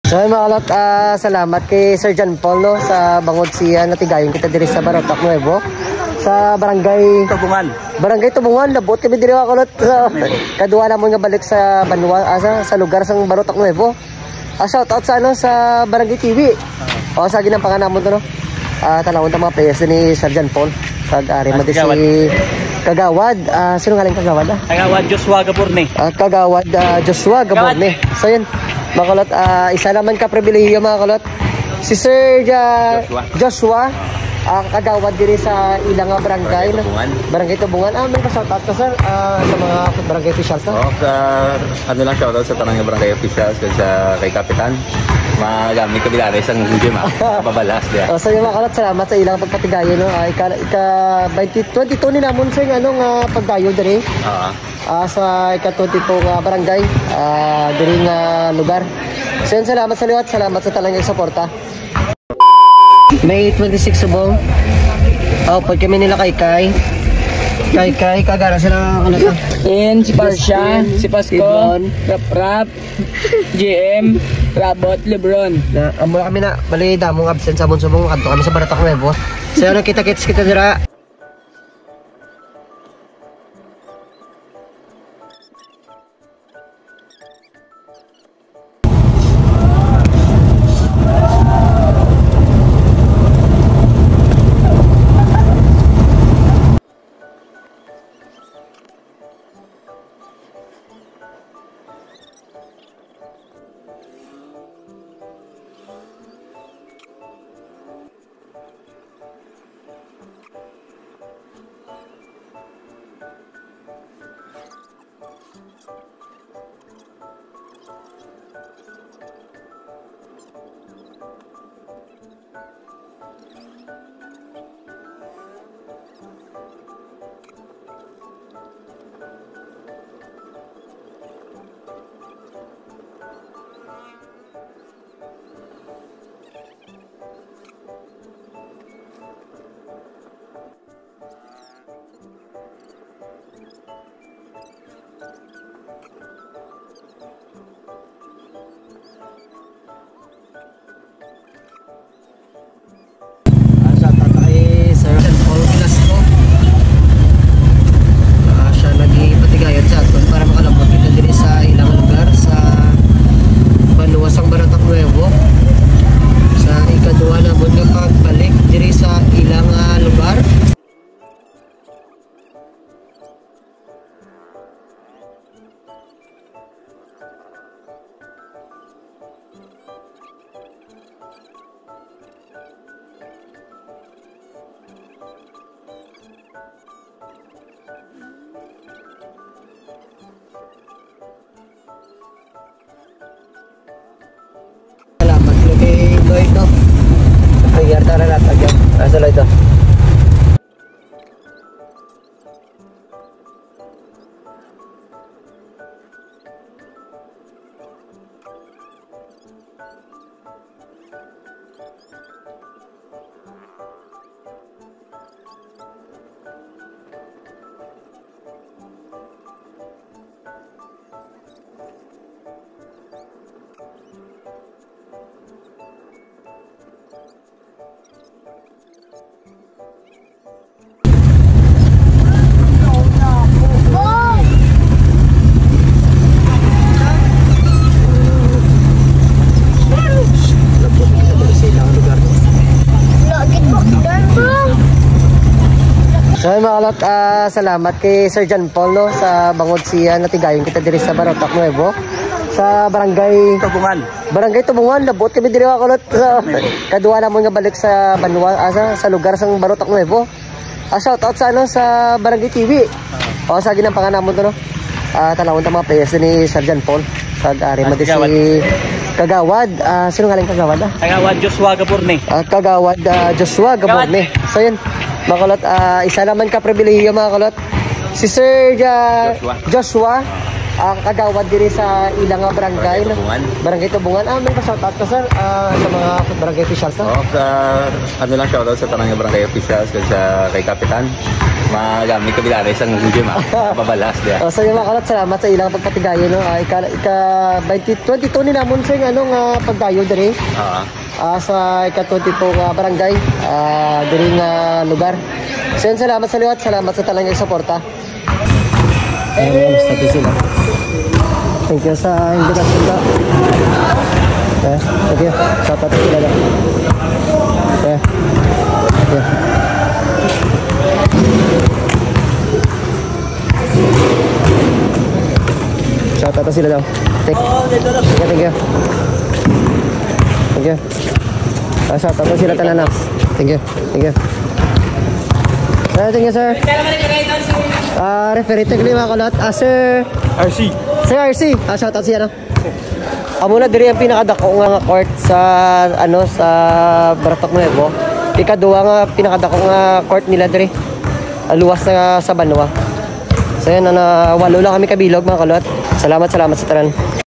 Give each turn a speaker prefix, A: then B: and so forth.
A: So mga kalot, salamat kay Sir John Paul no, sa bangod siya natigayon kita diri sa Barotac Nuevo sa barangay
B: Tubungan.
A: Barangay Tubungan, labot kami diri mga kalot. Kadua na mo nga balik sa Banwa, sa lugar sang Barotac Nuevo. Shout out sa sa Barangay TV. O sa ginampangan namon to no. Talawon ta mga players ni Sir John Paul. Pag-ari mo si Kagawad. Sino nga lang Kagawad?
B: Kagawad Joshua Gaborne.
A: Kagawad Joshua Gaborne. So yun, mga kalot, isa naman ka pribilehiyo mga kalot. Si Sir Joshua, kagawad diri sa ilang barangay. Barangay Tubungan. May ka-shoutout ka sir sa mga barangay officials.
C: Ano lang shoutout sa tanang barangay officials kay Kapitan. Magamit ko bilari isang gym pabalas dia.
A: So yung mga kalot, salamat sa ilang pagpatigayo no. Ika 22 ni namon sa nga pagdayo diri. Sa ika-22 barangay diri nga lugar. So yun, salamat sa liwat, salamat sa talang suporta. May 26 subong. Pag kami nila kay kagara sila ano to.
B: Si Parsha, si Pasco, Rap, GM, Rabot, Lebron.
A: Amo kami na bali damong absent sa subong kadto kami sa Barotac Nuevo. So yun, kita-kits kita dira. So mga kalot, salamat kay Sir John Paul no, sa bangod siya natigayon kita diri sa Barotac Nuevo sa barangay
B: Tubungan.
A: Barangay Tubungan, labot kami diri mga kalot. Kadua na mo nga balik sa Banwa, sa lugar sang Barotac Nuevo. Shout out sa sa Barangay TV. O sa ginampangan namon to no. Talawon ta mga players ni Sir John Paul. Pag-ari mo si Kagawad. Sino nga lang Kagawad?
B: Kagawad Joshua Gaborne.
A: Kagawad Joshua Gaborne. So yun, mga kalot, isa naman ka pribilehiyo mga kalot. Si Sir Joshua, kagawad diri sa ilang barangay. Barangay Tubungan. May ka-shoutout ka sir sa mga barangay officials.
C: Ano lang shoutout sa tanang barangay officials kay Kapitan. Magamit ka bilari isang gym mababalas dia.
A: So yung mga kalot, salamat sa ilang pagkatigayon no. Ika 22 ni namon sa ano nga pagdayo diri. Sa ika-20 pong barangay diri nga lugar. So yun, salamat sa liwat, salamat sa talang suporta. Sabi sila. Thank you sa invitation ka. Thank you. Sa tato sila lang. Okay. Sa tato sila daw. Thank you. Thank you. Sa tato sila tanan. Thank you. Thank you, sir. Referee tagli mga kalot. Sir RC. Sir RC. Shout out siya no. Muna diri ang pinakadako nga court sa ano sa Baratok Nuevo. Ikaduha nga pinakadako nga court nila diri. Luwas na sa Banwa. So yan na walo lang kami kabilog mga kalot. Salamat sa tanan.